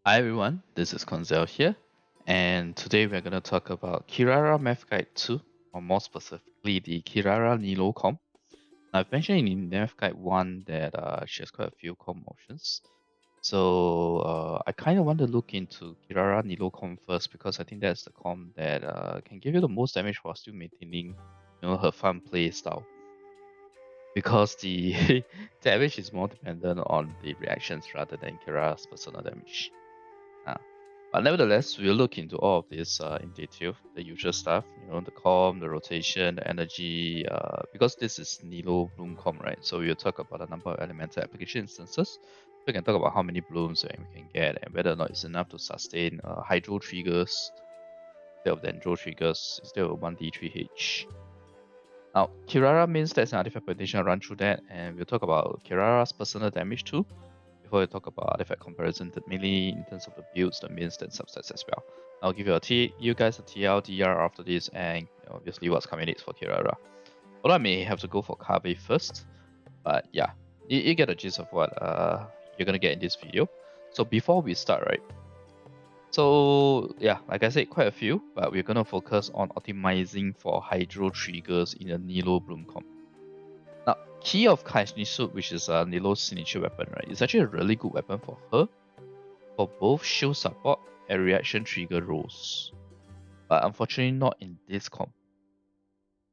Hi everyone, this is Koinzell here, and today we're going to talk about Kirara Math Guide 2, or more specifically the Kirara Nilou comp. Now, I've mentioned in Math Guide 1 that she has quite a few comp motions, so I kind of want to look into Kirara Nilou comp first because I think that's the comp that can give you the most damage while still maintaining, her fun play style. Because the damage is more dependent on the reactions rather than Kirara's personal damage. Uh, but nevertheless, we'll look into all of this in detail, the usual stuff, the com, the rotation, the energy, because this is Nilou Bloom com, right? So we'll talk about a number of elemental application instances. We can talk about how many blooms we can get and whether or not it's enough to sustain hydro triggers instead of dendro triggers instead of 1d3h. Now, Kirara means there's an artifact presentation. I'll run through that, and we'll talk about Kirara's personal damage too before we talk about artifact comparison, mainly in terms of the builds, the mins, and substats as well. I'll give you guys a TLDR after this, and obviously what's coming next for Kirara. Although I may have to go for Kabe first, but yeah, you get a gist of what you're gonna get in this video. So before we start, right? So yeah, like I said, quite a few, but we're gonna focus on optimizing for hydro triggers in the Nilou Bloom comp. Now, Key of Kainzell, which is Nilou's signature weapon, right? It's actually a really good weapon for her for both shield support and reaction trigger roles. But unfortunately not in this comp.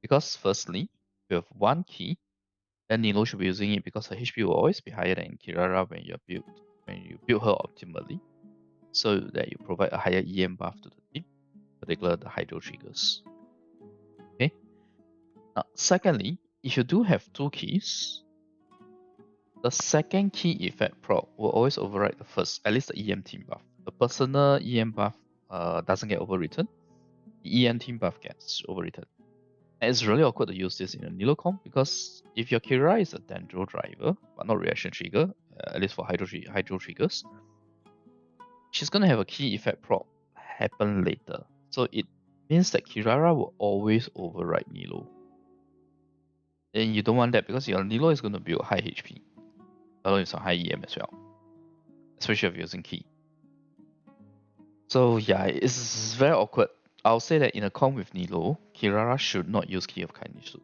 Because firstly, we have one key, then Nilou should be using it because her HP will always be higher than Kirara when you build her optimally. So that you provide a higher EM buff to the team, particularly the hydro triggers. Okay. Now, secondly, if you do have two keys, the second key effect proc will always override the first, at least the EM team buff. The personal EM buff doesn't get overwritten. The EM team buff gets overwritten. And it's really awkward to use this in a Nilou comp because if your Kirara is a Dendro driver, but not reaction trigger, at least for hydro triggers, she's gonna have a key effect proc happen later. So it means that Kirara will always override Nilou. And you don't want that because your Nilou is gonna build high HP, along with some high EM as well, especially if you're using key. So yeah, it's very awkward. I'll say that in a comp with Nilou, Kirara should not use Key of Kainzell.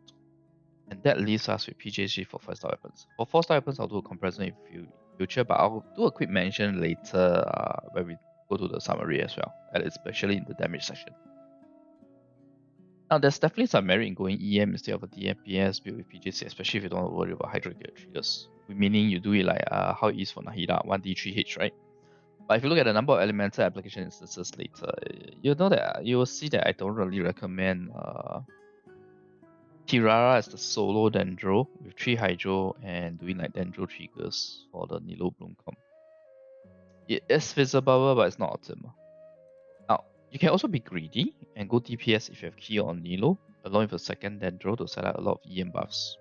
And that leaves us with PJG for 5-star weapons. For 4-star weapons, I'll do a comparison in future, but I'll do a quick mention later when we go to the summary as well, and especially in the damage section. Now, there's definitely some merit in going EM instead of a DPS build with PJC, especially if you don't want to worry about hydro triggers. Meaning you do it like how it is for Nahida, 1d3h, right? But if you look at the number of elemental application instances later, you will see that I don't really recommend Kirara as the solo Dendro with 3 Hydro and doing like Dendro triggers for the Nilou Bloom comp. It is feasible, but it's not optimal. Now, you can also be greedy and go DPS if you have Key on Nilou, along with a second Dendro to set up a lot of EM buffs.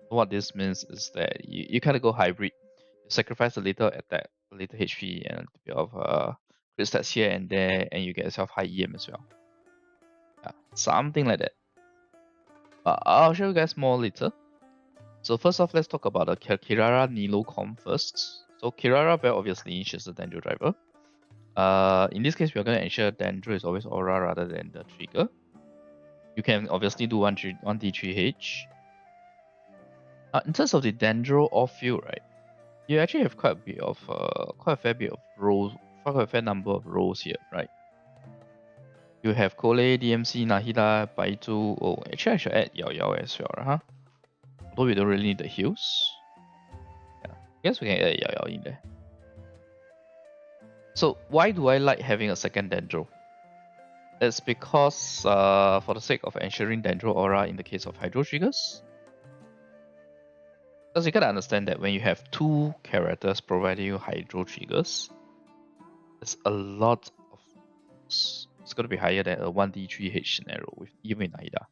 So what this means is that you kind of go hybrid. You sacrifice a little attack, a little HP, and a bit of crit stats here and there, and you get yourself high EM as well. Yeah, something like that. I'll show you guys more later. So first off, let's talk about the Kirara Nilou comp first. So Kirara, very obviously, she's the Dendro driver. In this case, we're going to ensure Dendro is always Aura rather than the trigger. You can obviously do 1d3h. In terms of the Dendro off field, right, you actually have quite a fair bit of roles, quite a fair number of roles here, right? You have Kole, DMC, Nahida, Baizu. Oh, actually I should add Yao as well, huh? Although we don't really need the heals. Yeah, I guess we can add Yao in there. So why do I like having a second Dendro? It's because for the sake of ensuring Dendro aura in the case of hydro triggers. Because you gotta understand that when you have two characters providing you hydro triggers, it's a lot of it's gonna be higher than a 1d3h scenario with even Nahida.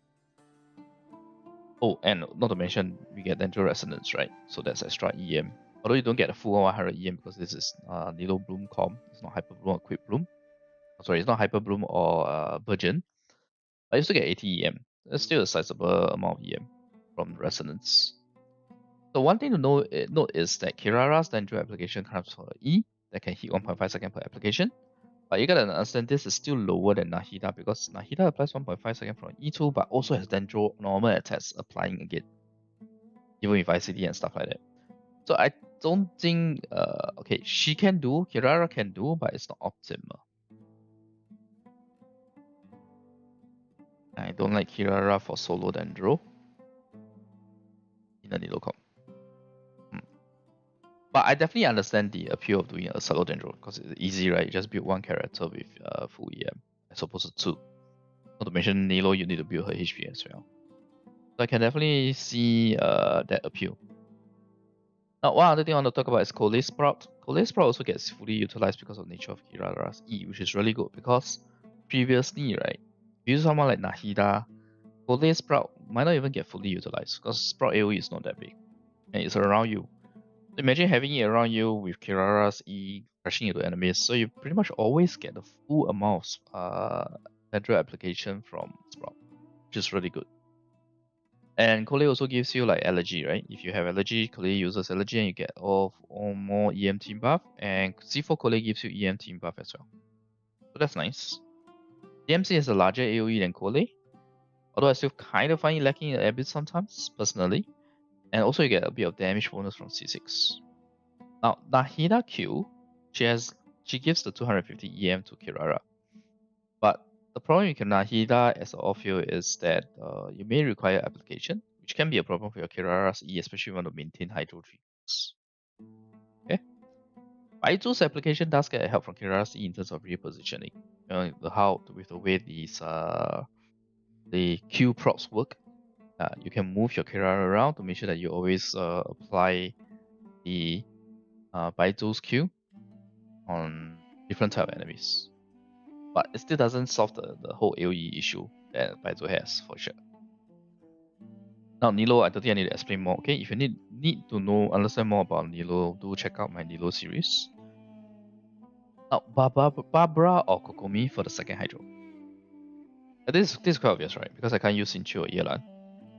Oh, and not to mention we get Dendro resonance, right? So that's extra EM. Although you don't get a full 100 EM because this is Nilou Bloom comp, it's not Hyper Bloom or Quick Bloom. Sorry, it's not Hyper Bloom or Virgin. But you still get 80 EM. That's still a sizable amount of EM from resonance. So one thing to note is that Kirara's Dendro application comes for E, that can hit 1.5 seconds per application. But you gotta understand this is still lower than Nahida because Nahida applies 1.5 seconds from E2 but also has Dendro normal attacks applying again. Even with ICD and stuff like that. So I don't think okay, she can do, Kirara can do, but it's not optimal. I don't like Kirara for solo Dendro in a Nilou comp. But I definitely understand the appeal of doing a solo Dendro because it's easy, right? You just build one character with full EM as opposed to two. Not to mention Nilou, you need to build her HP as well. So I can definitely see that appeal. Now, one other thing I want to talk about is Kolle Sprout. Kolle Sprout also gets fully utilized because of the nature of Kirara's E, which is really good because previously, right, if you use someone like Nahida, Kolle Sprout might not even get fully utilized because Sprout AoE is not that big and it's around you. Imagine having it around you with Kirara's E crashing into enemies, so you pretty much always get the full amount of Dendro application from Sprout, which is really good. And Kolle also gives you like allergy, right? If you have allergy, Kolle uses allergy and you get all more EM team buff. And C4 Kolle gives you EM team buff as well. So that's nice. DMC has a larger AoE than Kolle, although I still kind of find it lacking a bit sometimes, personally. And also you get a bit of damage bonus from C6. Now, Nahida Q, she gives the 250 EM to Kirara. But the problem with Nahida as an off-field is that you may require application, which can be a problem for your Kirara's E, especially if you want to maintain Hydro trees. Okay? Baizu's application does get help from Kirara's E in terms of repositioning. With the way these the Q props work, you can move your Kirara around to make sure that you always apply the Baizu's Q on different type of enemies. But it still doesn't solve the whole AoE issue that Baizu has, for sure. Now, Nilou, I don't think I need to explain more, okay? If you need to understand more about Nilou, do check out my Nilou series. Now, Barbara or Kokomi for the second Hydro. This is quite obvious, right? Because I can't use Sinchu or Yelan.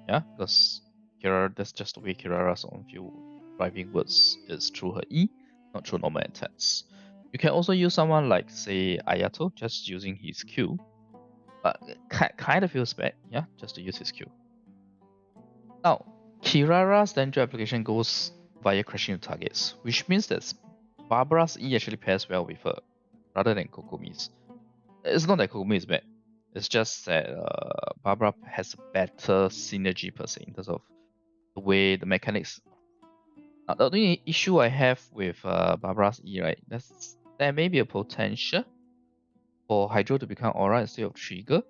Yeah, because that's just the way Kirara's on field driving words is through her E, not through normal attacks. You can also use someone like, say, Ayato, just using his Q. But kind of feels bad, yeah, just to use his Q. Now, Kirara's Dendro application goes via crashing into targets, which means that Barbara's E actually pairs well with her, rather than Kokomi's. It's not that Kokomi is bad, it's just that Barbara has a better synergy per se in terms of the way the mechanics. Now, the only issue I have with Barbara's E, right, there may be a potential for Hydro to become Aura instead of Trigger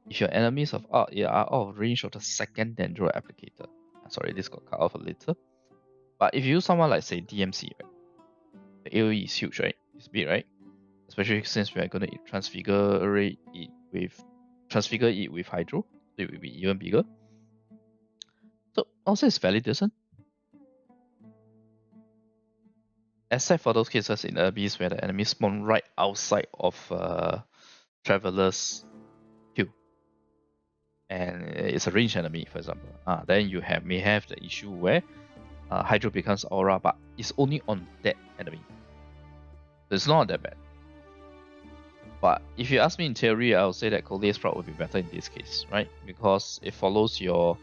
if your enemies are out of range of the second Dendro applicator. Sorry, this got cut off a little. But if you use someone like, say, DMC, right, the AoE is huge, right? It's big, right? Especially since we are going to transfigure it with Hydro, so it will be even bigger. So also it's fairly decent. Except for those cases in Abyss where the enemy spawn right outside of Traveler's queue. And it's a ranged enemy, for example. Then you may have the issue where Hydro becomes Aura, but it's only on that enemy. So it's not that bad. But if you ask me in theory, I would say that Kolle Sprout would be better in this case, right? Because it follows your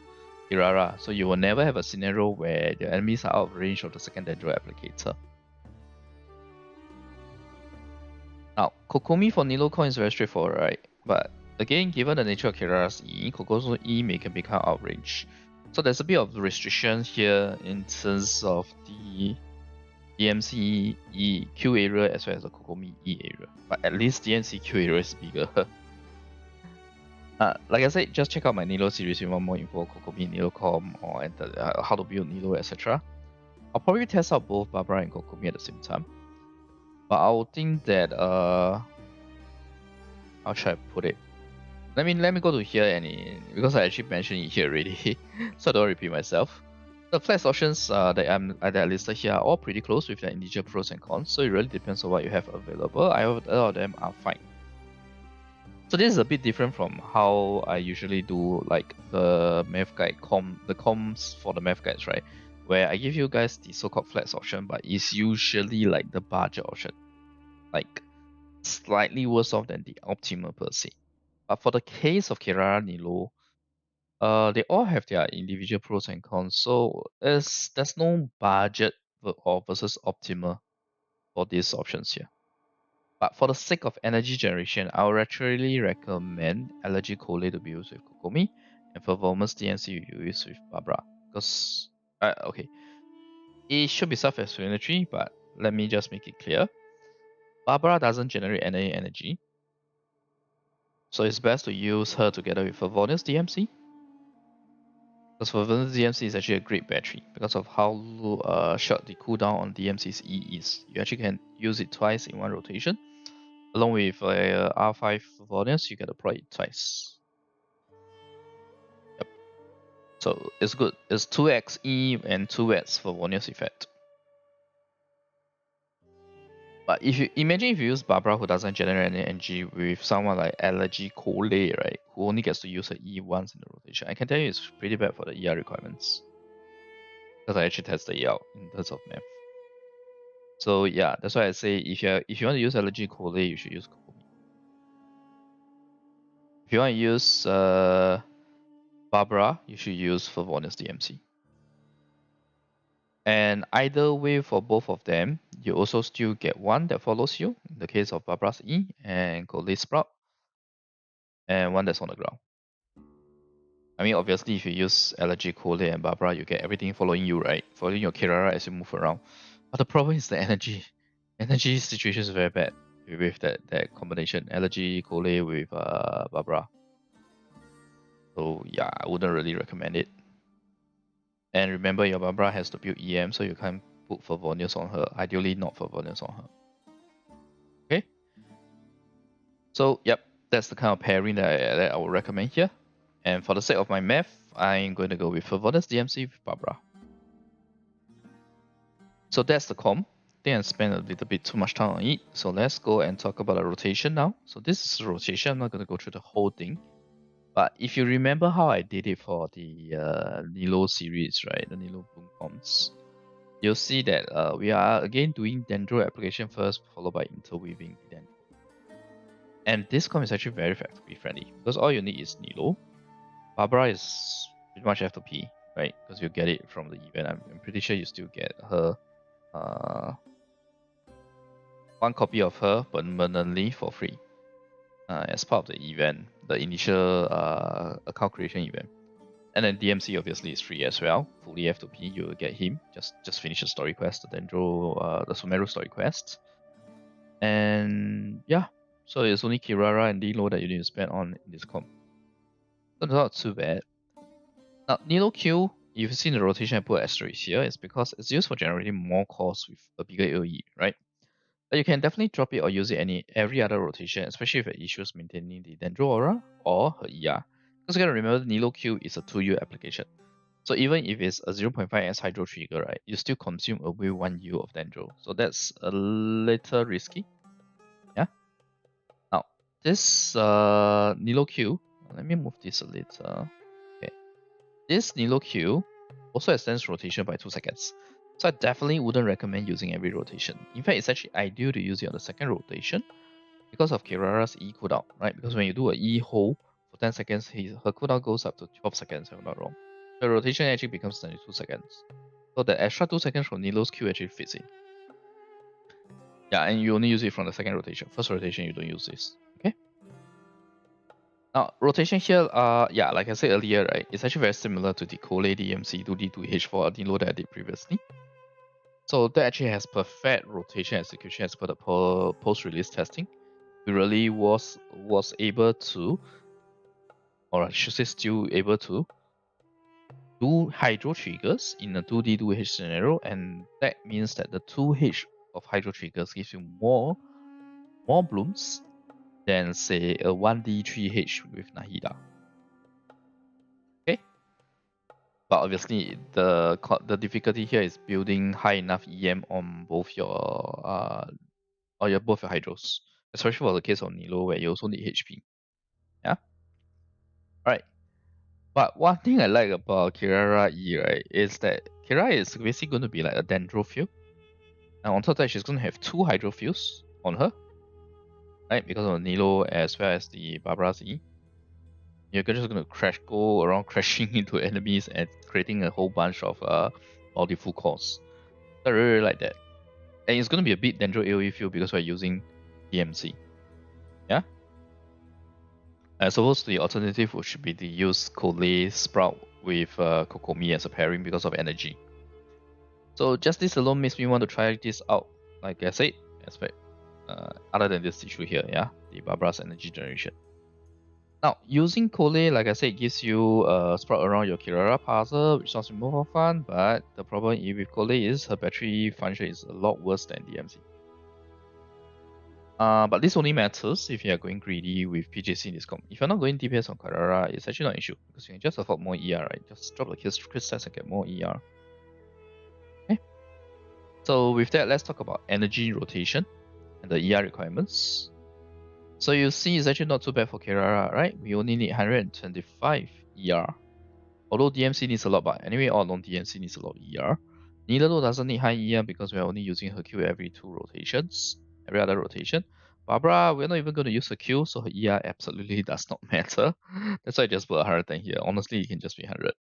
Kirara, so you will never have a scenario where the enemies are out of range of the second Dendro applicator. Now, Kokomi for Nilou coin is very straightforward, right? But again, given the nature of Kirara's E, Kokomi's E can become out of range. So there's a bit of restriction here in terms of the DMC E Q area as well as the Kokomi E area. But at least DMC Q area is bigger. Like I said, just check out my Nilou series if you want more info, Kokomi, Nilou Com, or how to build Nilou, etc. I'll probably test out both Barbara and Kokomi at the same time. But I would think that how should I put it? Let me go to here because I actually mentioned it here already, so I don't repeat myself. The flex options that I listed here are all pretty close with their individual pros and cons, so it really depends on what you have available. A lot of them are fine. So this is a bit different from how I usually do like the math guide the comms for the math guides, right? Where I give you guys the so-called flex option, but it's usually like the budget option. like slightly worse off than the optimal per se. But for the case of Kirara Nilou, they all have their individual pros and cons. So there's no budget or versus optimal for these options here. But for the sake of energy generation, I would actually recommend Allergy Cole to be used with Kokomi, and for Volmus DMC you use with Barbara. Because okay, it should be self-explanatory, but let me just make it clear. Barbara doesn't generate any energy, so it's best to use her together with Favonius DMC. Because Favonius DMC is actually a great battery because of how short the cooldown on DMC's E is. You actually can use it twice in one rotation. Along with R5 Favonius, you can deploy it twice. Yep. So it's good. It's 2x E and 2x Favonius effect. But if you imagine if you use Barbara who doesn't generate any energy with someone like Allergy Cole, right, who only gets to use her E once in the rotation, I can tell you it's pretty bad for the ER requirements. Because I actually tested it out in terms of math. So yeah, that's why I say if you want to use Allergy Cole, you should use Kokomi. If you want to use Barbara, you should use Favonius DMC. And either way for both of them, you also still get one that follows you, in the case of Barbara's E and Cole's Sprout, and one that's on the ground. I mean, obviously, if you use Allergy, Cole, and Barbara, you get everything following you, right? Following your Kirara as you move around. But the problem is the energy. Energy situation is very bad with that combination. Allergy, Cole with Barbara. So yeah, I wouldn't really recommend it. And remember, your Barbara has to build EM, so you can't put Favonius on her. Ideally, not Favonius on her. Okay? So, yep, that's the kind of pairing that I would recommend here. And for the sake of my math, I'm going to go with Favonius DMC with Barbara. So that's the comp. I think I spent a little bit too much time on it. So let's go and talk about the rotation now. So this is rotation. I'm not going to go through the whole thing. But if you remember how I did it for the Nilou series, right? The Nilou Bloom comps, you'll see that we are again doing Dendro application first, followed by interweaving Dendro. And this comp is actually very factory friendly because all you need is Nilou. Barbara is pretty much F2P, right? Because you get it from the event. I'm pretty sure you still get her, one copy of her permanently for free as part of the event, the initial account creation event. And then DMC obviously is free as well, fully F2P. You will get him. Just finish the story quest, the Dendro, the Sumeru story quest. And yeah, so it's only Kirara and Nilou that you need to spend on in this comp. So not too bad. Now, Nilou Q, if you've seen the rotation I put asterisk here, it's because it's used for generating more cores with a bigger AoE, right? But you can definitely drop it or use it every other rotation, especially if you have issues maintaining the Dendro aura or her ER. Because you gotta remember, Nilou Q is a 2U application. So even if it's a 0.5x Hydro trigger, right, you still consume away 1U of Dendro. So that's a little risky. Yeah. Now, this Nilou Q, let me move this a little. Okay. This Nilou Q also extends rotation by 2 seconds. So I definitely wouldn't recommend using every rotation. In fact, it's actually ideal to use it on the second rotation because of Kirara's E cooldown, right? Because when you do a E hold for 10 seconds, her cooldown goes up to 12 seconds, if I'm not wrong. The rotation actually becomes 22 seconds. So the extra 2 seconds from Nilou's Q actually fits in. Yeah, and you only use it from the second rotation. First rotation, you don't use this. Okay? Now, rotation here, yeah, like I said earlier, right, it's actually very similar to the Cole DMC 2D2H for Nilou that I did previously. So that actually has perfect rotation execution as per the post-release testing. We really was able to, or I should say still able to, do Hydro triggers in a 2D2H scenario, and that means that the 2H of Hydro triggers gives you more blooms than say a 1D3H with Nahida. Okay? But obviously the difficulty here is building high enough EM on both your both your hydros. Especially for the case of Nilou where you also need HP. Yeah? Alright. But one thing I like about Kirara E, right, is that Kirara is basically going to be like a Dendro field. And on top of that, she's going to have 2 hydro fields on her. right? Because of Nilou as well as the Barbara Z. You're just going to go around crashing into enemies and creating a whole bunch of multi-full cores. I really like that. And it's going to be a bit Dendro AoE feel because we're using DMC. Yeah? I suppose the alternative should be to use Kole Sprout with Kokomi as a pairing because of energy. So just this alone makes me want to try this out. Like I said, expect other than this issue here, yeah, the Barbara's energy generation. Now, using Kole, like I said, gives you sprout around your Kirara puzzle, which sounds more fun, but the problem with Kole is her battery function is a lot worse than DMC. But this only matters if you are going greedy with PJC in this comp. If you're not going DPS on Kirara, it's actually not an issue, because you can just afford more ER, right? Just drop the crit stats and get more ER. Okay. So with that, let's talk about energy rotation and the ER requirements. So you see it's actually not too bad for Kirara, right? We only need 125 ER. Although DMC needs a lot, but anyway, all along DMC needs a lot of ER. Nilou doesn't need high ER because we're only using her Q every 2 rotations, every other rotation. Barbara, we're not even going to use her Q, so her ER absolutely does not matter. That's why I just put 110 here. Honestly, it can just be 100.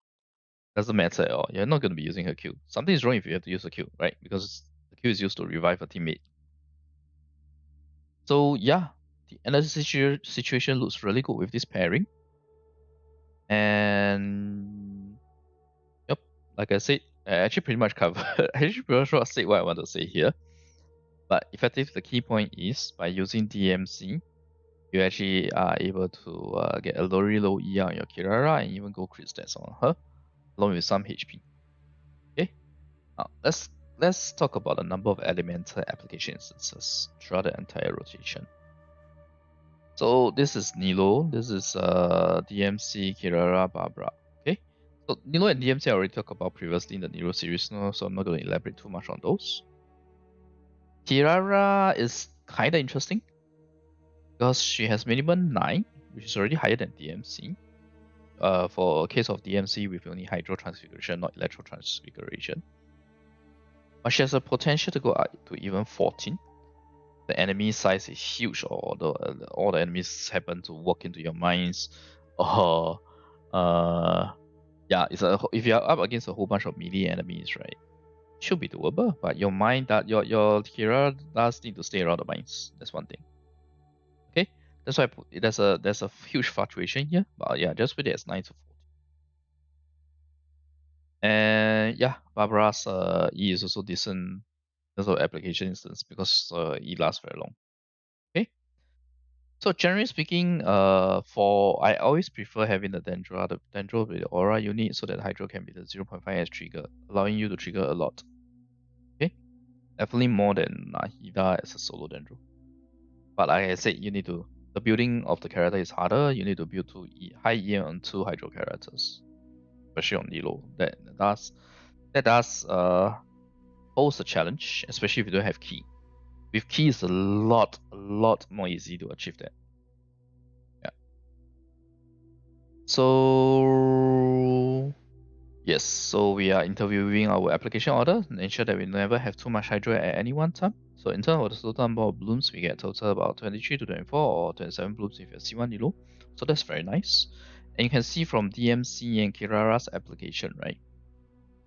Doesn't matter at all. You're not going to be using her Q. Something is wrong if you have to use a Q, right? Because the Q is used to revive a teammate. So yeah, the energy situation looks really good with this pairing. And yep, like I said, I actually pretty much covered. I actually pretty much said what I want to say here. But effectively, the key point is by using DMC, you actually are able to get a very low ER on your Kirara and even go crit stats on her, along with some HP. Okay, now let's talk about the number of elemental application instances throughout the entire rotation. So this is Nilou, this is DMC, Kirara, Barbara. Okay, so Nilou and DMC I already talked about previously in the Nilou series, so I'm not going to elaborate too much on those. Kirara is kinda interesting because she has minimum 9, which is already higher than DMC. For a case of DMC with only Hydro Transfiguration, not Electro Transfiguration. But she has a potential to go up to even 14. The enemy size is huge, or all the enemies happen to walk into your mines, or yeah, if you're up against a whole bunch of melee enemies, right, should be doable. But your mine that your Kira does need to stay around the mines. That's one thing. Okay, that's why there's a huge fluctuation here. But yeah, just put it as 9 to 14. And yeah, Barbara's E is also decent in terms of application instance because E lasts very long. Okay. So generally speaking, I always prefer having the Dendro with the Aura unit so that Hydro can be the 0.5 as trigger, allowing you to trigger a lot. Okay, definitely more than Nahida as a solo Dendro. But like I said, the building of the character is harder. You need to build high EM on 2 Hydro characters, especially on Nilou. That does pose a challenge, especially if you don't have key. With key, it's a lot more easy to achieve that. Yeah. So yes, so we are interviewing our application order and ensure that we never have too much hydro at any one time. So in terms of the total number of blooms, we get total about 23 to 24 or 27 blooms if you C1 Nilou. So that's very nice. And you can see from DMC and Kirara's application, right,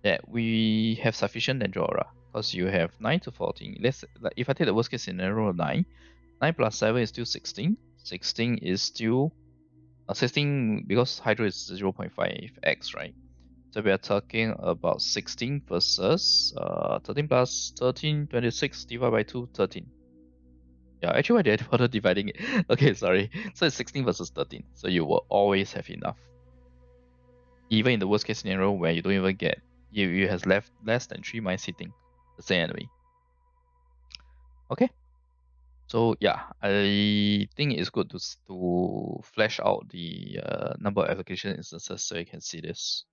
that we have sufficient Dendro because you have 9 to 14. If I take the worst case scenario 9 plus 7 is still 16. 16 is still 16 because Hydro is 0.5x, right? So we are talking about 16 versus 13 plus 13, 26 divided by 2, 13. Yeah, actually, why did I bother dividing it? Okay, sorry. So it's 16 versus 13. So you will always have enough. Even in the worst case scenario where you don't even get, you has left less than 3 mines hitting the same enemy. Okay. So yeah, I think it's good to flesh out the number of application instances so you can see this.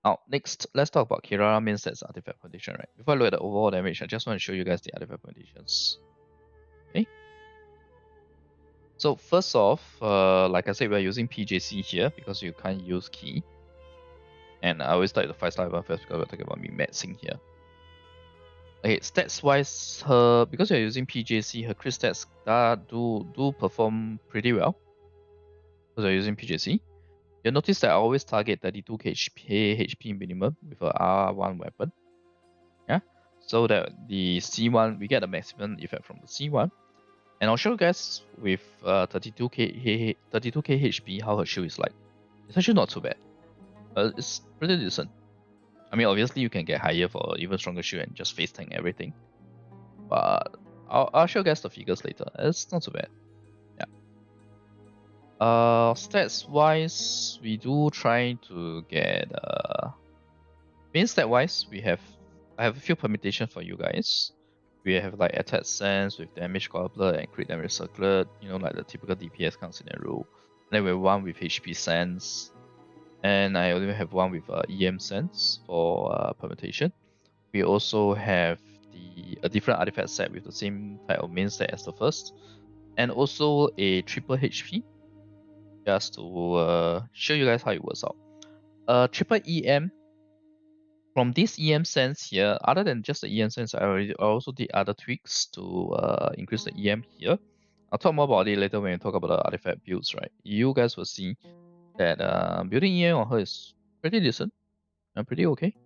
Now, next, let's talk about Kirara main stats artifact condition, right? Before I look at the overall damage, I just want to show you guys the artifact conditions. Okay. So first off, like I said, we're using PJC here because you can't use key. And I always start the 5-star weapon first because we're talking about min-maxing here. Okay, stats wise, because you're using PJC, her crit stats do perform pretty well because you're using PJC. You'll notice that I always target 32k HP minimum with a R1 weapon. Yeah, so that the C1 we get the maximum effect from the C1. And I'll show you guys with 32k HP how her shield is like. It's actually not too bad. It's pretty decent. I mean, obviously you can get higher for even stronger shield and just face tank everything. But I'll show you guys the figures later. It's not too bad. Yeah. Stats wise, we do try to get main stat wise, I have a few permutations for you guys. We have like attack sense with damage cobbler and crit damage circlet, you know, like the typical DPS kind of scenario. Then we have one with HP sense, and I only have one with EM sense for permutation. We also have a different artifact set with the same type of main stat as the first, and also a triple HP, just to show you guys how it works out. Triple EM. From this EM sense here, other than just the EM sense, I also did other tweaks to increase the EM here. I'll talk more about it later when we talk about the artifact builds, right? You guys will see that building EM on her is pretty decent and pretty okay.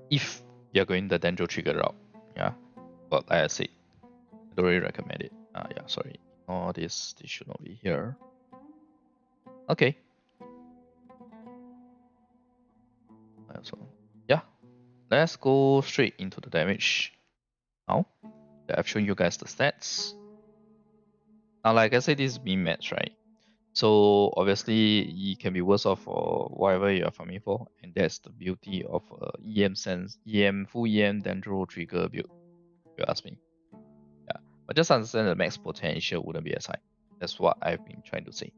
If you're going the Dendro trigger route, yeah. But like I said, I don't really recommend it. Yeah, sorry. Oh, this should not be here. Okay. So, yeah, let's go straight into the damage now that I've shown you guys the stats. Now, like I said, this is min max, right? So obviously, it can be worse off for whatever you're farming for, and that's the beauty of EM sense, full EM Dendro trigger build. If you ask me, yeah. But just understand the max potential wouldn't be as high. That's what I've been trying to say.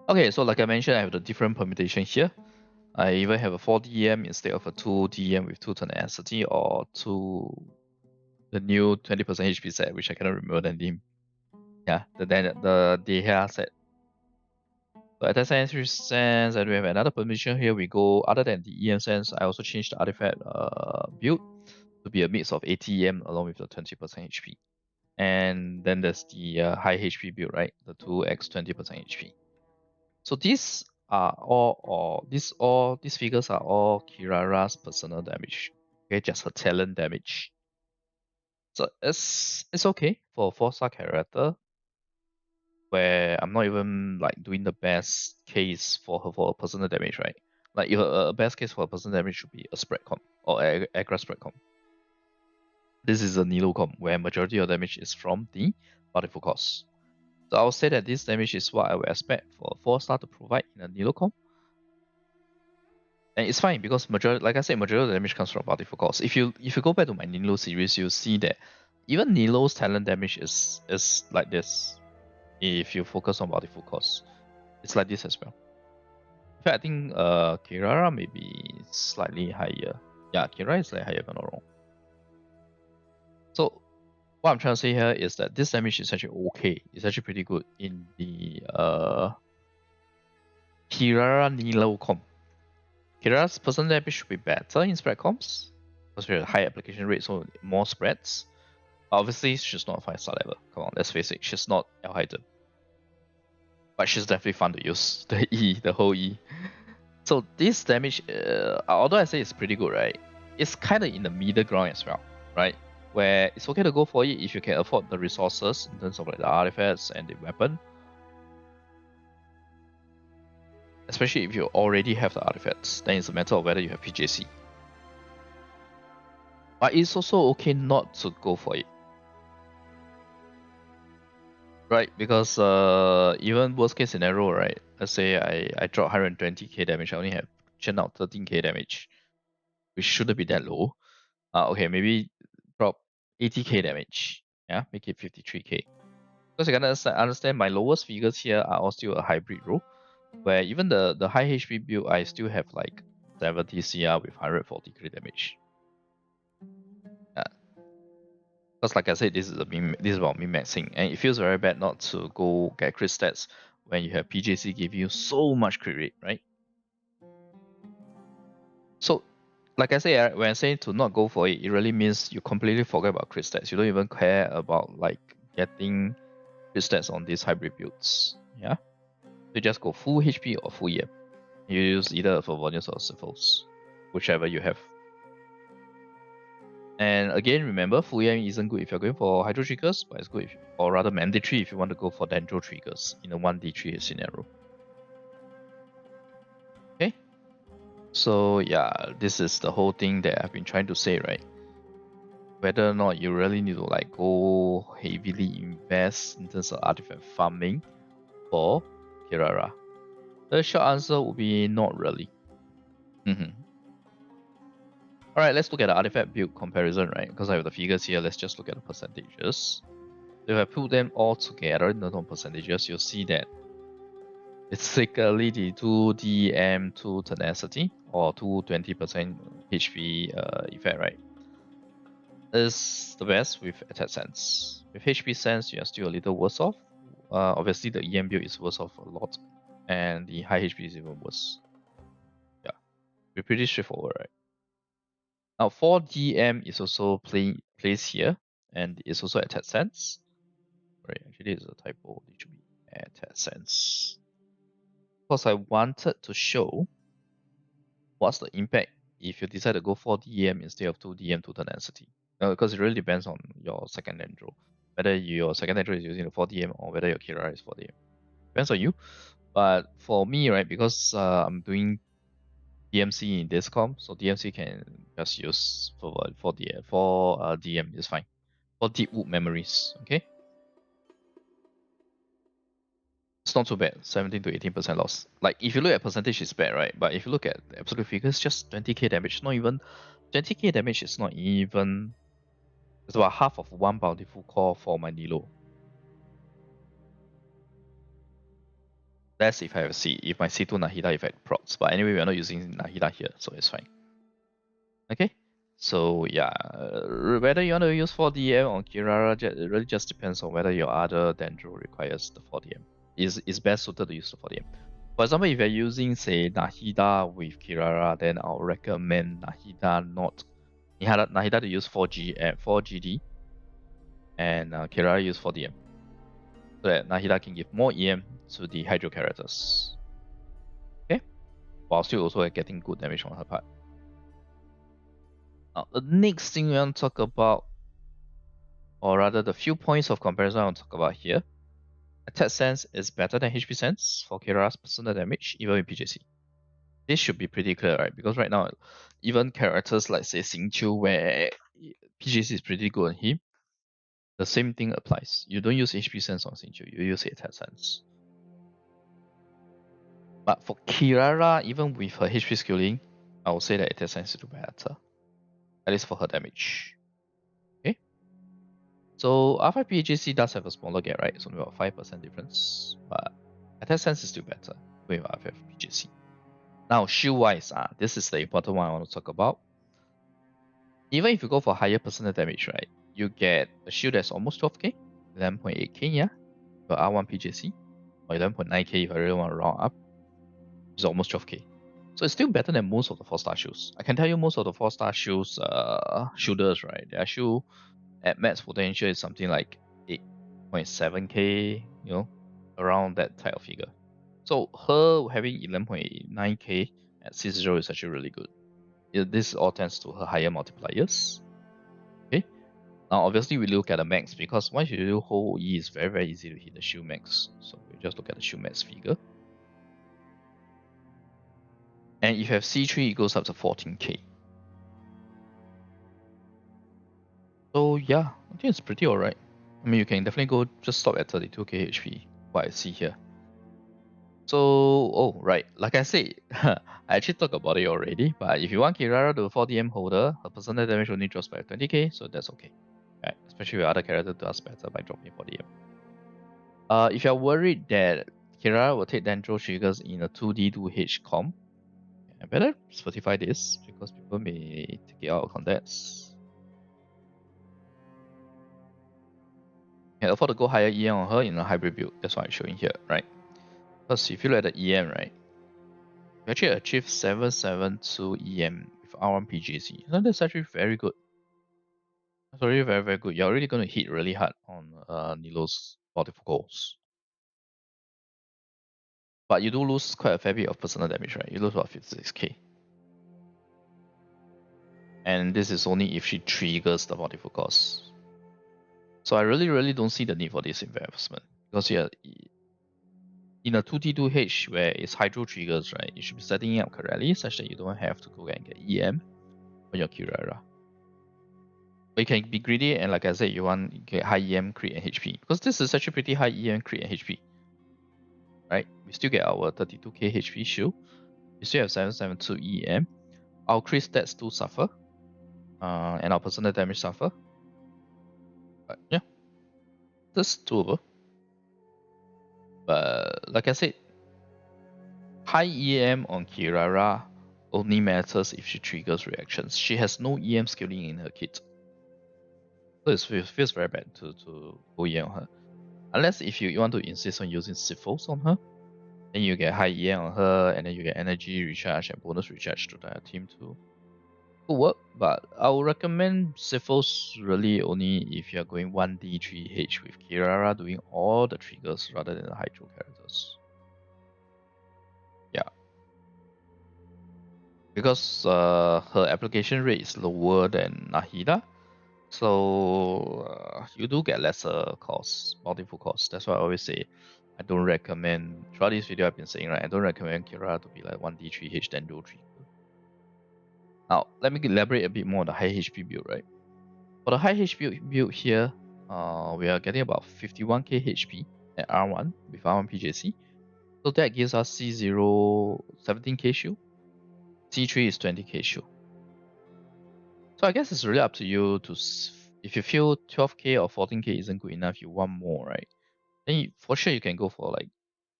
Okay, so like I mentioned, I have the different permutation here. I even have a 4 DM instead of a 2 DM with 2 tenacity, or the new 20% HP set, which I cannot remember the name. Yeah, the Dehya set. So attack sense, and we have another permission here. We go other than the EM sense, I also changed the artifact build to be a mix of ATEM along with the 20% HP. And then there's the high HP build, right? The 2x 20% HP. So these are these figures are all Kirara's personal damage. Okay, just her talent damage. So it's okay for a 4-star character, where I'm not even like doing the best case for her for personal damage, right? Like if a best case for personal damage should be a spread comp or aggro spread comp. This is a Nilou comp where majority of damage is from the bountiful cost. So I would say that this damage is what I would expect for a 4-star to provide in a Nilou comp. And it's fine because majority, like I said, majority of the damage comes from bountiful cost. If you go back to my Nilou series, you'll see that even Nilou's talent damage is like this. If you focus on bountiful cost, it's like this as well. In fact, I think Kirara may be slightly higher. Yeah, Kirara is slightly higher if I'm not wrong. So what I'm trying to say here is that this damage is actually okay. It's actually pretty good in the Kirara Nilou comp. Kirara's personal damage should be better in spread comps because we have a high application rate, so more spreads. Obviously, she's not a 5-star level. Come on, let's face it, she's not Alhaitham. But she's definitely fun to use. The whole E. So this damage, although I say it's pretty good, right? It's kind of in the middle ground as well, right? Where it's okay to go for it if you can afford the resources in terms of like the artifacts and the weapon. Especially if you already have the artifacts, then it's a matter of whether you have PJC. But it's also okay not to go for it. Right, because even worst case scenario, right? Let's say I drop 120k damage, I only have churn out 13k damage, which shouldn't be that low. Okay, maybe drop 80k damage. Yeah, make it 53k. Because you can understand my lowest figures here are all still a hybrid role, where even the high HP build, I still have like 70 CR with 140 crit damage. Yeah. Because like I said, this is about min-maxing, and it feels very bad not to go get crit stats when you have PJC give you so much crit rate, right? So like I say, when I say to not go for it, it really means you completely forget about crit stats. You don't even care about like getting crit stats on these hybrid builds. Yeah, you just go full HP or full EM. You use either for volumes or syphils, whichever you have. And again, remember, full EM isn't good if you're going for hydro triggers, but it's good if, or rather mandatory if you want to go for Dendro triggers in a 1d3 scenario. Okay, so yeah, this is the whole thing that I've been trying to say, right? Whether or not you really need to like go heavily invest in terms of artifact farming for Kirara. The short answer would be not really. Alright, let's look at the artifact build comparison, right? Because I have the figures here, let's just look at the percentages. If I put them all together in the percentages, you'll see that it's basically the 2DM to tenacity or 220% HP effect, right? Is the best with attack sense. With HP sense, you are still a little worse off. Obviously, the EM build is worse off a lot, and the high HP is even worse. Yeah, we're pretty straightforward, right? Now, 4DM is also placed here, and it's also attack sense. Right, actually, it's a typo. It should be attack sense. Because I wanted to show what's the impact if you decide to go 4DM instead of 2DM to tenacity. Because it really depends on your second Dendro. Whether your second Dendro is using the 4DM or whether your Kirara is 4DM. Depends on you. But for me, right, because I'm doing DMC in this comp, so DMC can just use for DM is fine. For deep wood memories, okay? It's not too bad, 17 to 18% loss. Like, if you look at percentage, it's bad, right? But if you look at the absolute figures, just 20k damage. Not even 20k damage is not even. It's about half of one bountiful core for my Nilou. That's if I have if my C2 Nahida effect procs. But anyway, we're not using Nahida here, so it's fine. Okay. So yeah, whether you want to use 4DM or Kirara, it really just depends on whether your other Dendro requires the 4DM. Is best suited to use the 4DM. For example, if you're using say Nahida with Kirara, then I'll recommend Nahida to use 4GD and Kirara use 4DM. So that Nahida can give more EM to the Hydro characters. Okay? While still also getting good damage on her part. Now, the next thing we want to talk about, or rather the few points of comparison I want to talk about here. Attack Sense is better than HP Sense for Kirara's personal damage, even with PJC. This should be pretty clear, right? Because right now, even characters like say Xingqiu, where PJC is pretty good on him, the same thing applies. You don't use HP Sense on Xingqiu, you use Attack Sense. But for Kirara, even with her HP scaling, I would say that Attack Sense is better. At least for her damage. Okay? So R5 PJC does have a smaller gap, right? It's only about 5% difference. But Attack Sense is still better with R5 PJC. Now, shield-wise, this is the important one I want to talk about. Even if you go for higher personal damage, right, you get a shield that's almost 12k, 11.8k, yeah, for R1 PJC, or 11.9k if I really want to round up. It's almost 12k. So it's still better than most of the 4-star shields. I can tell you most of the 4-star shields, shielders, right, their shield at max potential is something like 8.7k, you know, around that type of figure. So her having 11.9k at C0 is actually really good. This all tends to her higher multipliers. Okay. Now obviously we look at the max because once you do whole E, it's very easy to hit the shield max. So we just look at the shield max figure. And if you have C3, it goes up to 14k. So yeah, I think it's pretty alright. I mean, you can definitely go just stop at 32k HP, what I see here. So, oh, right, like I said, I actually talked about it already, but if you want Kirara to 4DM holder, her personal damage only drops by 20k, so that's okay. Right, especially with other characters does better by dropping 4DM. If you're worried that Kirara will take Dendro triggers in a 2D2H comp, I better specify this, because people may take it out of context. You can afford to go higher EM on her in a hybrid build, that's what I'm showing here, right? Because if you look at the EM, right, you actually achieve 772 EM with R1 PGC. So that's actually very good. That's already very, very good. You're already going to hit really hard on Nilou's multifocals. But you do lose quite a fair bit of personal damage, right? You lose about 56k. And this is only if she triggers the multifocals. So I really don't see the need for this investment. Because yeah, in a 2T2H where it's hydro triggers, right? You should be setting it up correctly such that you don't have to go and get EM on your Kirara. But you can be greedy and like I said, you want to get high EM, crit, and HP. Because this is actually pretty high EM, crit, and HP. Right? We still get our 32k HP shield. We still have 772 EM. Our crit stats still suffer. And our personal damage suffer. But yeah. That's doable. But like I said, high EM on Kirara only matters if she triggers reactions. She has no EM scaling in her kit. So it feels very bad to go EM on her. Unless if you want to insist on using Syphos on her, then you get high EM on her, and then you get energy recharge and bonus recharge to the team too. Could work, but I would recommend Syphos really only if you're going 1D3H with Kirara doing all the triggers rather than the Hydro characters. Yeah. Because her application rate is lower than Nahida, so you do get lesser costs, multiple costs. That's why I always say I don't recommend, throughout this video I've been saying, right, I don't recommend Kirara to be like 1D3H Dendro trigger. Now, let me elaborate a bit more on the high HP build, right? For the high HP build here, we are getting about 51k HP at R1 with R1 PJC. So that gives us C0 17k shield. C3 is 20k shield. So I guess it's really up to you to, if you feel 12k or 14k isn't good enough, you want more, right? Then for sure you can go for like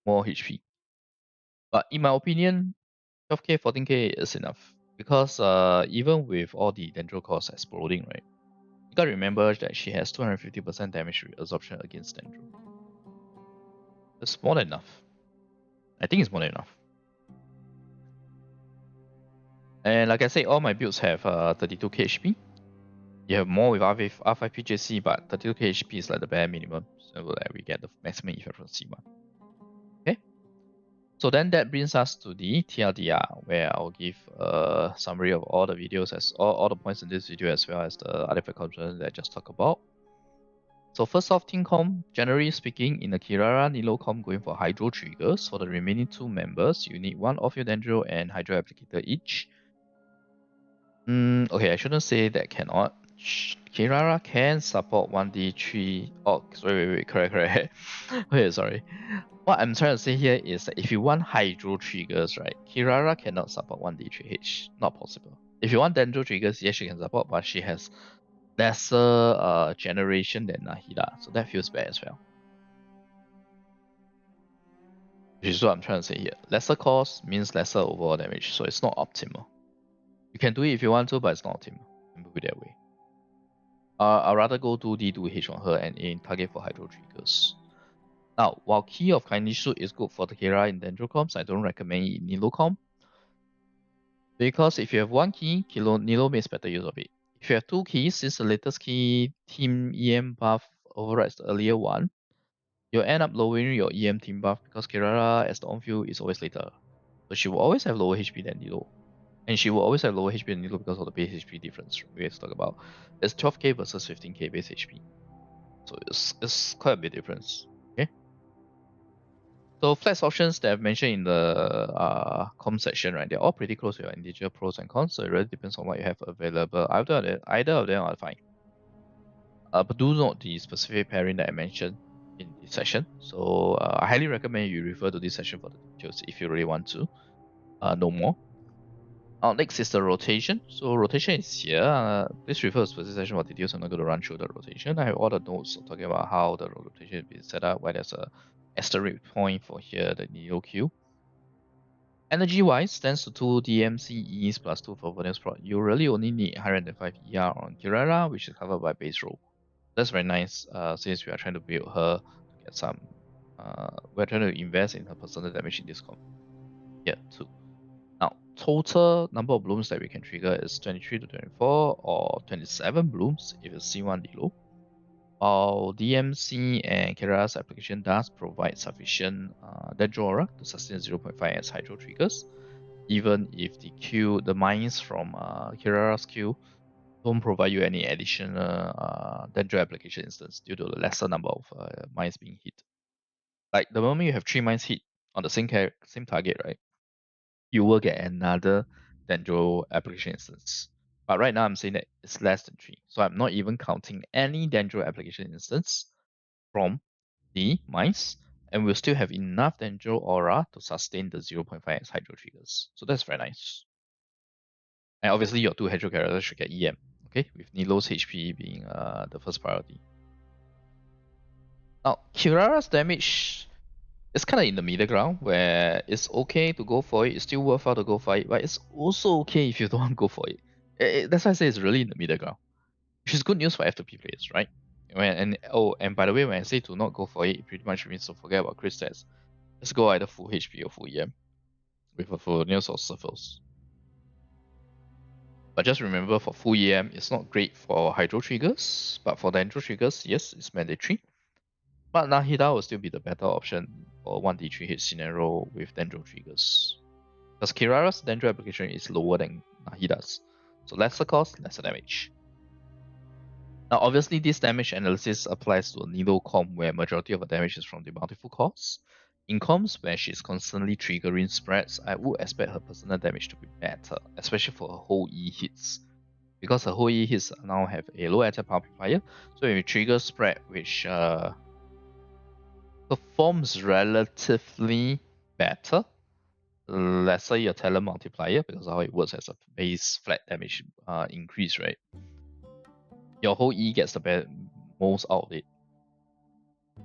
more HP. But in my opinion, 12k, 14k is enough. Because even with all the Dendro costs exploding, right? You gotta remember that she has 250% damage absorption against Dendro. It's more than enough. I think it's more than enough. And like I said, all my builds have 32k HP. You have more with R5 PJC, but 32k HP is like the bare minimum, so that we get the maximum effect from C1. Okay. So then that brings us to the TLDR, where I'll give a summary of all the videos, as all the points in this video, as well as the artifact components that I just talked about. So first off, Team Com, generally speaking, in the Kirara Nilou Com going for Hydro triggers, for the remaining two members, you need one of your Dendro and Hydro applicator each. Okay, I shouldn't say that cannot. Kirara can support 1D3. Oh, sorry, wait, correct. Okay, sorry. What I'm trying to say here is that if you want Hydro triggers, right, Kirara cannot support 1D3H. Not possible. If you want Dendro triggers, yes, she can support, but she has lesser generation than Nahida, so that feels bad as well. Which is what I'm trying to say here. Lesser cost means lesser overall damage, so it's not optimal. You can do it if you want to, but it's not optimal. Move it that way. I'd rather go to D2H on her and aim target for Hydro triggers. Now, while Key of Kindness Suit is good for the Kirara in Dendro comps, I don't recommend it in Nilou comp. Because if you have one key, Nilou makes better use of it. If you have two keys, since the latest key team EM buff overrides the earlier one, you'll end up lowering your EM team buff because Kirara as the on-field is always later. So she will always have lower HP than Nilou. And she will always have lower HP than Nilou because of the base HP difference we have to talk about. It's 12k versus 15k base HP. So it's quite a bit difference. Okay. So flex options that I've mentioned in the com section, right? They're all pretty close to your individual pros and cons. So it really depends on what you have available. Either of them are fine. But do note the specific pairing that I mentioned in this section. So I highly recommend you refer to this section for the details if you really want to know more. Next is the rotation. So rotation is here. Please refer to this section for details. I'm not going to run through the rotation. I have all the notes talking about how the rotation is set up, why there's a asterisk point for here, the Neo Q. Energy wise, stands to 2 DMCEs plus 2 for bonus prot. You really only need 105 ER on Kirara, which is covered by base roll. That's very nice, since we are trying to build her to get some. We're trying to invest in her personal damage in this comp. Yeah, too. Now, total number of blooms that we can trigger is 23 to 24 or 27 blooms if it's C1 Nilou. While DMC and Kirara's application does provide sufficient Dendro aura to sustain 0.5x hydro triggers, even if the mines from Kirara's queue don't provide you any additional Dendro application instance due to the lesser number of mines being hit. Like the moment you have 3 mines hit on the same target, right, you will get another Dendro application instance. But right now I'm saying that it's less than 3. So I'm not even counting any Dendro application instance from the mines, and we'll still have enough Dendro aura to sustain the 0.5x hydro triggers. So that's very nice. And obviously your 2 hydro characters should get EM, okay, with Nilou's HP being the first priority. Now, Kirara's damage is kind of in the middle ground where it's okay to go for it, it's still worthwhile to go for it, but it's also okay if you don't want to go for it. That's why I say it's really in the middle ground, which is good news for F2P players, right? And by the way, when I say to not go for it, it pretty much means to forget about crit stats. Just go either full HP or full EM with a full nails or surfers. But just remember, for full EM, it's not great for hydro triggers, but for Dendro triggers, yes, it's mandatory. But Nahida will still be the better option for 1d3 hit scenario with Dendro triggers. Because Kirara's Dendro application is lower than Nahida's, so lesser cost, lesser damage. Now obviously this damage analysis applies to a Nilou comp where majority of the damage is from the multiple cores. In comps where she's constantly triggering spreads, I would expect her personal damage to be better, especially for her whole E hits. Because her whole E hits now have a low attack multiplier, so if you trigger spread which performs relatively better, lesser your talent multiplier, because how it works as a base flat damage increase, right? Your whole E gets the most out of it.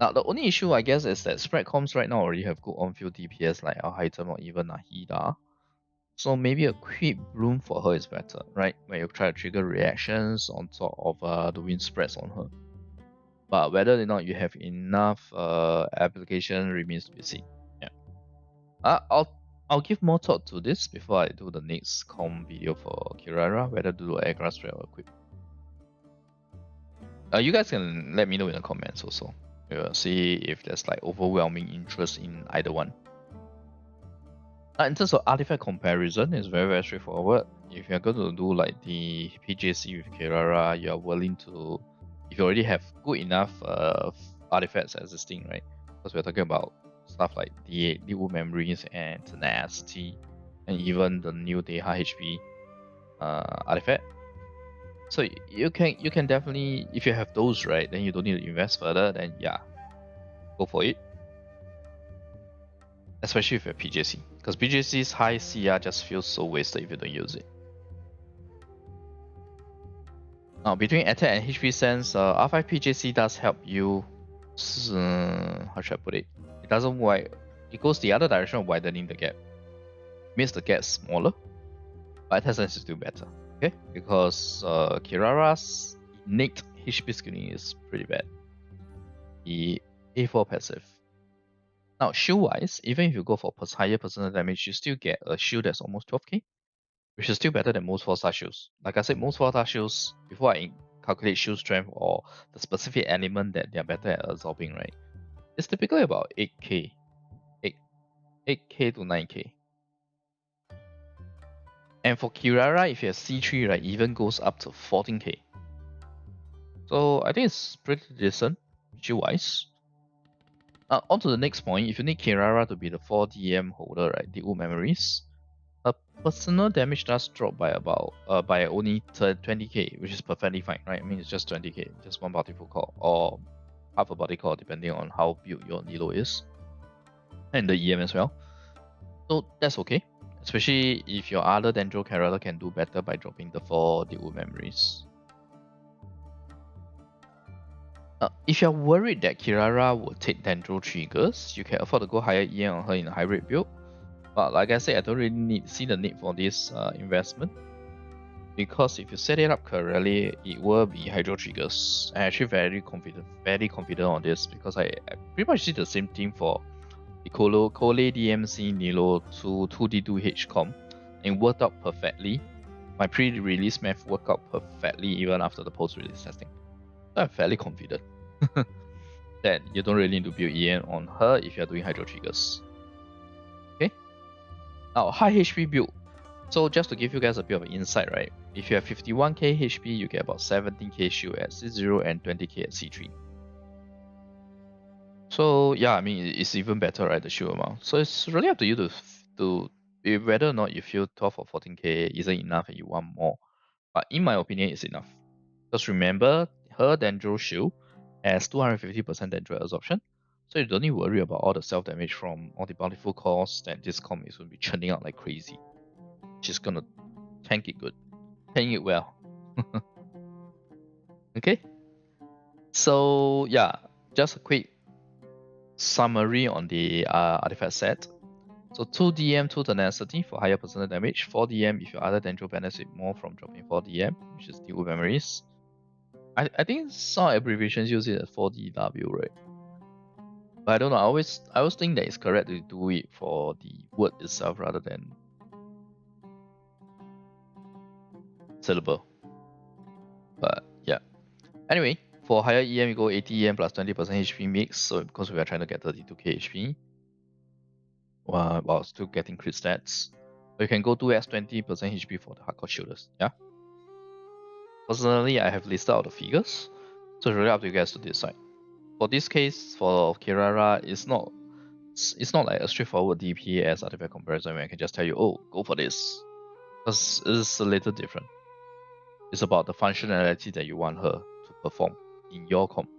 Now, the only issue, I guess, is that spread comps right now already have good on-field DPS like Alhaitham or even Nahida. So maybe a quick bloom for her is better, right? When you try to trigger reactions on top of the win spreads on her. But whether or not you have enough application remains to be seen. Yeah. I'll give more thought to this before I do the next comp video for Kirara, whether to do aircraft spread or equip. You guys can let me know in the comments also. See if there's like overwhelming interest in either one. In terms of artifact comparison, it's very straightforward. If you're going to do like the PJC with Kirara, you're willing to, if you already have good enough artifacts existing, right? Because we're talking about stuff like the Nilou memories and tenacity, and even the new Dehya HP artifact. So you can definitely, if you have those, right, then you don't need to invest further, then yeah, go for it. Especially if you're PJC, because PJC's high CR just feels so wasted if you don't use it. Now between attack and HP sense, R5 PJC does help you. How should I put it? It doesn't wide. It goes the other direction of widening the gap. It makes the gap smaller, but attack sense is still better. Okay, because Kirara's innate HP scaling is pretty bad. The A4 passive. Now, shield-wise, even if you go for higher personal damage, you still get a shield that's almost 12k, which is still better than most 4-star shields. Like I said, most 4-star shields, before I calculate shield strength or the specific element that they're better at absorbing, right, it's typically about 8k. 8k to 9k. And for Kirara, if you have C3, right, even goes up to 14k. So I think it's pretty decent, shield-wise. On to the next point, if you need Kirara to be the 4 DM holder, right, the old memories, personal damage does drop by about by only 20k, which is perfectly fine, right? I mean, it's just 20k, just one body full core or half a body core, depending on how built your Nilou is, and the EM as well. So that's okay, especially if your other Dendro character can do better by dropping the 4 old memories. If you're worried that Kirara will take Dendro triggers, you can afford to go higher EM on her in a hybrid build. But like I said, I don't really see the need for this investment, because if you set it up correctly, it will be hydro triggers. I'm actually very confident on this, because I pretty much see the same thing for the Kole DMC Nilou 2D2H comp. It worked out perfectly. My pre-release math worked out perfectly even after the post-release testing. So I'm fairly confident that you don't really need to build EN on her if you're doing Hydro Triggers. Okay? Now, high HP build. So just to give you guys a bit of an insight, right? If you have 51k HP, you get about 17k shield at C0 and 20k at C3. So yeah, I mean it's even better, right? The shield amount. So it's really up to you to whether or not you feel 12 or 14k isn't enough and you want more. But in my opinion, it's enough. Because remember, her Dendro shield has 250% Dendro absorption, so you don't need to worry about all the self damage from all the bountiful costs that this comp is going to be churning out like crazy. She's gonna tank it good, tank it well. Okay. So yeah, just a quick summary on the artifact set. So 2 DM, 2 tenacity for higher personal damage, 4 DM if your other Dendro benefit more from dropping 4 DM, which is the memories. I think some abbreviations use it as 4DW, right? But I don't know. I always think that it's correct to do it for the word itself rather than syllable. But yeah. Anyway, for higher EM, you go 80 EM plus 20% HP mix. So because we are trying to get 32k HP, while still getting crit stats, you can go 2x 20% HP for the hardcore shielders. Yeah. Personally, I have listed out the figures, so it's really up to you guys to decide. For this case, for Kirara, it's not like a straightforward DPS artifact comparison where I can just tell you, oh, go for this. Because it's a little different. It's about the functionality that you want her to perform in your comp.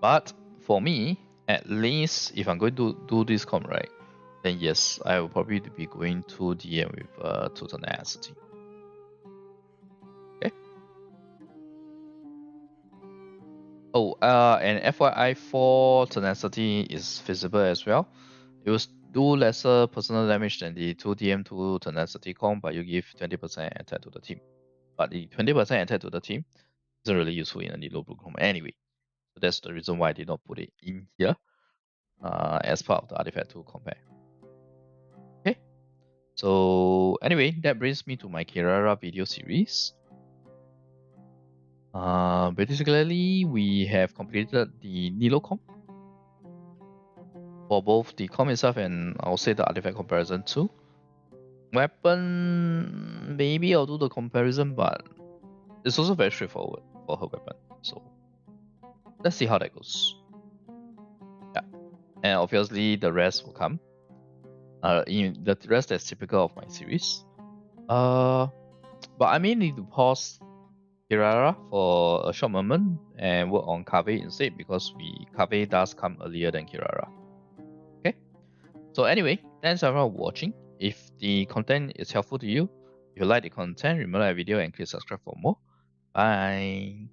But for me, at least if I'm going to do this comp right, then yes, I will probably be going to DM with total tenacity. Okay. Oh, and FYI, 4 tenacity is feasible as well. It will do lesser personal damage than the 2 DM 2 tenacity comp, but you give 20% attack to the team. But the 20% attack to the team isn't really useful in a Nilou Blue comp anyway. So that's the reason why I did not put it in here as part of the artifact to compare. Okay. So anyway, that brings me to my Kirara video series. Basically, we have completed the Nilou comp for both the comp itself and I'll say the artifact comparison too. Weapon, maybe I'll do the comparison, but it's also very straightforward for her weapon. So let's see how that goes. Yeah, and obviously the rest will come. In the rest that's typical of my series. But I may need to pause Kirara for a short moment and work on Kaveh instead because Kaveh does come earlier than Kirara. Okay. So anyway, thanks everyone for watching. If the content is helpful to you, if you like the content, remember the video and click subscribe for more. Bye.